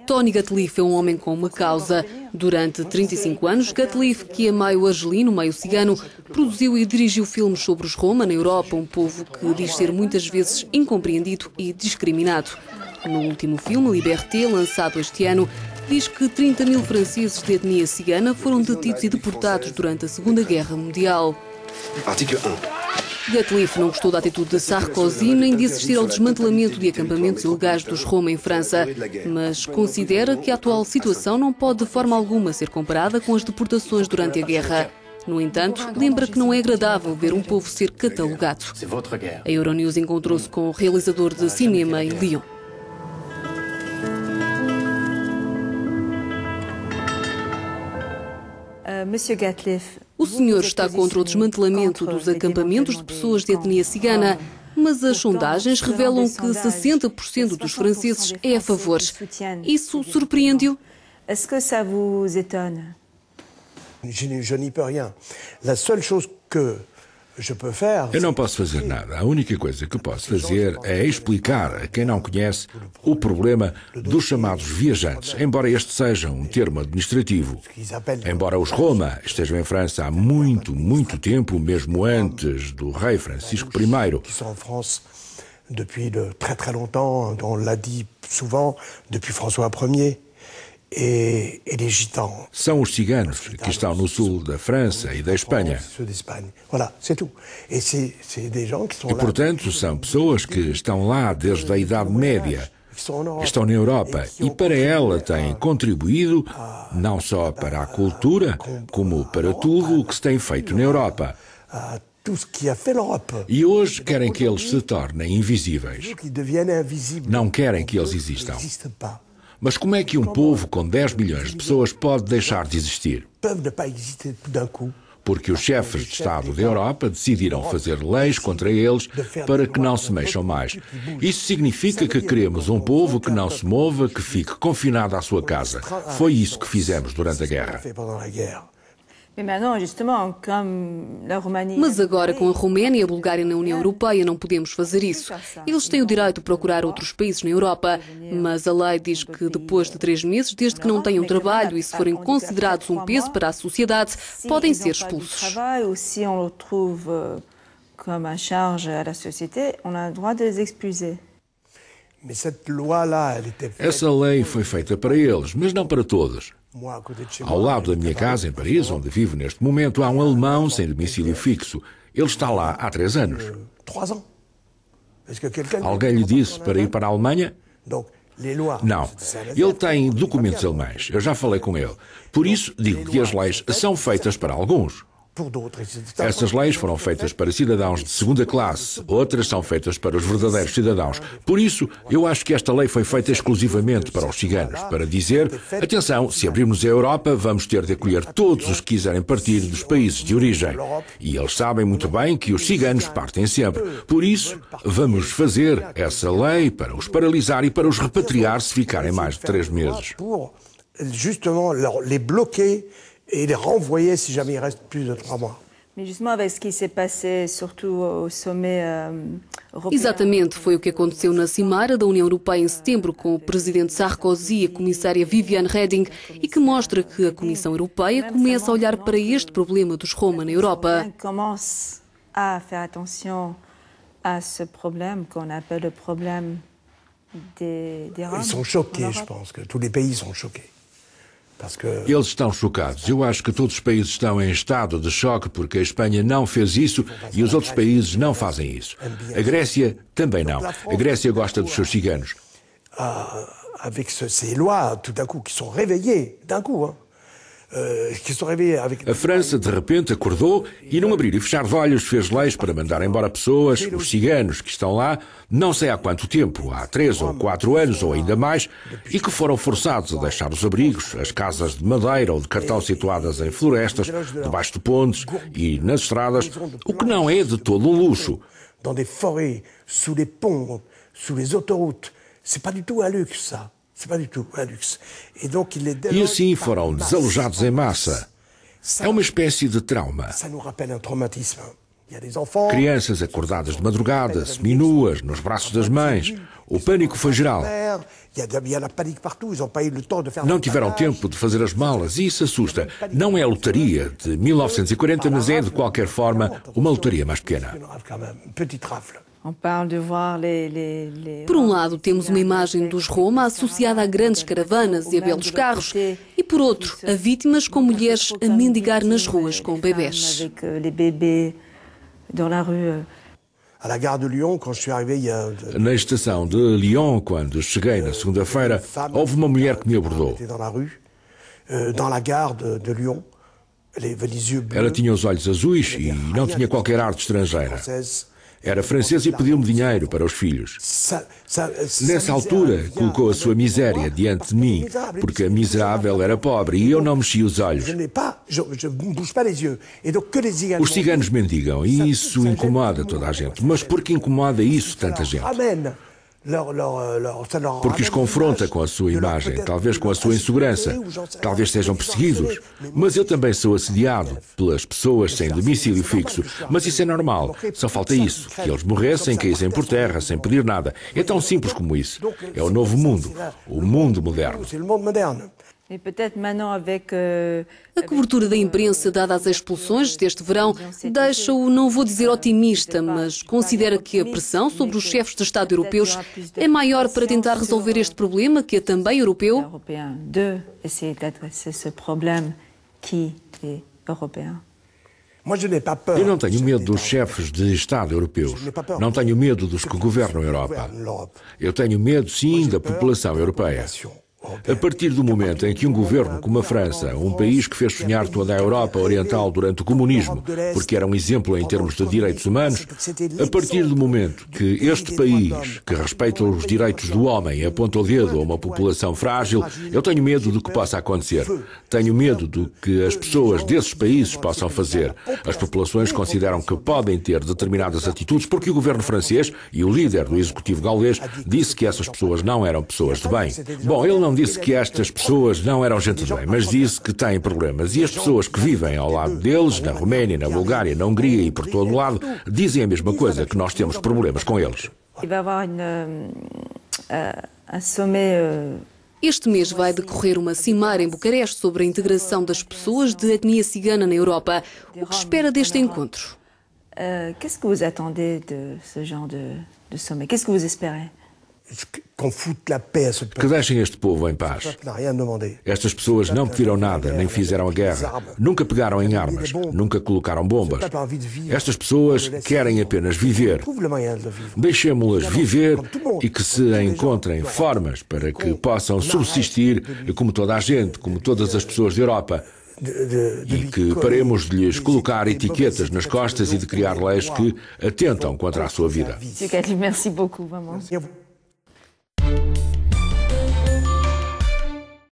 Tony Gatliff é um homem com uma causa. Durante 35 anos, Gatliff, que é meio argelino, meio cigano, produziu e dirigiu filmes sobre os Roma na Europa, um povo que diz ser muitas vezes incompreendido e discriminado. No último filme, Liberté, lançado este ano, diz que 30 mil franceses de etnia cigana foram detidos e deportados durante a Segunda Guerra Mundial. Article 1. Gatliff não gostou da atitude de Sarkozy nem de assistir ao desmantelamento de acampamentos ilegais dos Roma em França, mas considera que a atual situação não pode de forma alguma ser comparada com as deportações durante a guerra. No entanto, lembra que não é agradável ver um povo ser catalogado. A Euronews encontrou-se com o realizador de cinema em Lyon. Monsieur Gatliff, o senhor está contra o desmantelamento dos acampamentos de pessoas de etnia cigana, mas as sondagens revelam que 60% dos franceses é a favor. Isso surpreende-o? Est-ce que ça vous étonne? Je n'y peux rien. La seule chose que eu não posso fazer nada. A única coisa que posso fazer é explicar a quem não conhece o problema dos chamados viajantes, embora este seja um termo administrativo. Embora os Roma estejam em França há muito, muito tempo, mesmo antes do rei Francisco I. Depuis très très longtemps, on l'a dit souvent, depuis François I. São os ciganos que estão no sul da França e da Espanha. E, portanto, são pessoas que estão lá desde a Idade Média, estão na Europa e para ela têm contribuído não só para a cultura, como para tudo o que se tem feito na Europa. E hoje querem que eles se tornem invisíveis. Não querem que eles existam. Mas como é que um povo com 10 milhões de pessoas pode deixar de existir? Porque os chefes de Estado da Europa decidiram fazer leis contra eles para que não se mexam mais. Isso significa que queremos um povo que não se mova, que fique confinado à sua casa. Foi isso que fizemos durante a guerra. Mas agora, com a Roménia e a Bulgária na União Europeia, não podemos fazer isso. Eles têm o direito de procurar outros países na Europa, mas a lei diz que depois de 3 meses, desde que não tenham trabalho e se forem considerados um peso para a sociedade, podem ser expulsos. Essa lei foi feita para eles, mas não para todos. Ao lado da minha casa, em Paris, onde vivo neste momento, há um alemão sem domicílio fixo. Ele está lá há 3 anos. Alguém lhe disse para ir para a Alemanha? Não. Ele tem documentos alemães. Eu já falei com ele. Por isso, digo que as leis são feitas para alguns. Essas leis foram feitas para cidadãos de segunda classe, outras são feitas para os verdadeiros cidadãos. Por isso, eu acho que esta lei foi feita exclusivamente para os ciganos, para dizer, atenção, se abrirmos a Europa, vamos ter de acolher todos os que quiserem partir dos países de origem. E eles sabem muito bem que os ciganos partem sempre. Por isso, vamos fazer essa lei para os paralisar e para os repatriar se ficarem mais de 3 meses. Et les renvoyer si jamais il reste plus de 3 mois. Exatamente, foi o que aconteceu na Cimeira da União Europeia em setembro com o presidente Sarkozy e a comissária Viviane Reding e que mostra que a Comissão Europeia começa a olhar para este problema dos Roma na Europa. Ils sont choqués, je pense que tous les pays sont choqués. Eles estão chocados. Eu acho que todos os países estão em estado de choque porque a Espanha não fez isso e os outros países não fazem isso. A Grécia também não. A Grécia gosta dos seus ciganos. Avec ces lois, tout d'un coup, qui sont réveillées, d'un coup, A França, de repente, acordou e, num abrir e fechar de olhos, fez leis para mandar embora pessoas, os ciganos que estão lá, não sei há quanto tempo, há 3 ou 4 anos ou ainda mais, e que foram forçados a deixar os abrigos, as casas de madeira ou de cartão situadas em florestas, debaixo de pontes e nas estradas, o que não é de todo um luxo. Dans des forêts, sous les ponts, sous les autoroutes, c'est pas du tout un luxe, ça. E assim foram desalojados em massa. É uma espécie de trauma. Crianças acordadas de madrugada, seminuas, nos braços das mães. O pânico foi geral. Não tiveram tempo de fazer as malas e isso assusta. Não é a lotaria de 1940, mas é, de qualquer forma, uma lotaria mais pequena. Por um lado, temos uma imagem dos Roma associada a grandes caravanas e a belos carros, e por outro, a vítimas com mulheres a mendigar nas ruas com bebés. Na estação de Lyon, quando cheguei na segunda-feira, houve uma mulher que me abordou. Ela tinha os olhos azuis e não tinha qualquer arte estrangeira. Era francesa e pediu-me dinheiro para os filhos. Nessa altura, colocou a sua miséria diante de mim, porque a miserável era pobre e eu não mexi os olhos. Os ciganos mendigam e isso incomoda toda a gente. Mas por que incomoda isso tanta gente? Porque os confronta com a sua imagem, talvez com a sua insegurança, talvez sejam perseguidos. Mas eu também sou assediado pelas pessoas sem domicílio fixo. Mas isso é normal, só falta isso, que eles morressem, caíssem por terra, sem pedir nada. É tão simples como isso. É o novo mundo, o mundo moderno. A cobertura da imprensa dada às expulsões deste verão deixa-o, não vou dizer otimista, mas considera que a pressão sobre os chefes de Estado europeus é maior para tentar resolver este problema, que é também europeu? Eu não tenho medo dos chefes de Estado europeus. Não tenho medo dos que governam a Europa. Eu tenho medo, sim, da população europeia. A partir do momento em que um governo como a França, um país que fez sonhar toda a Europa Oriental durante o comunismo, porque era um exemplo em termos de direitos humanos, a partir do momento que este país, que respeita os direitos do homem, aponta o dedo a uma população frágil, eu tenho medo do que possa acontecer. Tenho medo do que as pessoas desses países possam fazer. As populações consideram que podem ter determinadas atitudes porque o governo francês e o líder do executivo gaulês disse que essas pessoas não eram pessoas de bem. Bom, ele não disse que estas pessoas não eram gente de bem, mas disse que têm problemas. E as pessoas que vivem ao lado deles, na Roménia, na Bulgária, na Hungria e por todo o lado, dizem a mesma coisa, que nós temos problemas com eles. Este mês vai decorrer uma cimeira em Bucareste sobre a integração das pessoas de etnia cigana na Europa. O que espera deste encontro? Qu'est-ce que vous attendez de ce genre de sommet? Qu'est-ce que vous espérez? Que deixem este povo em paz. Estas pessoas não pediram nada, nem fizeram a guerra. Nunca pegaram em armas, nunca colocaram bombas. Estas pessoas querem apenas viver. Deixemo-las viver e que se encontrem formas para que possam subsistir como toda a gente, como todas as pessoas da Europa. E que paremos de lhes colocar etiquetas nas costas e de criar leis que atentam contra a sua vida. Monsieur Gatlif, merci beaucoup, vraiment.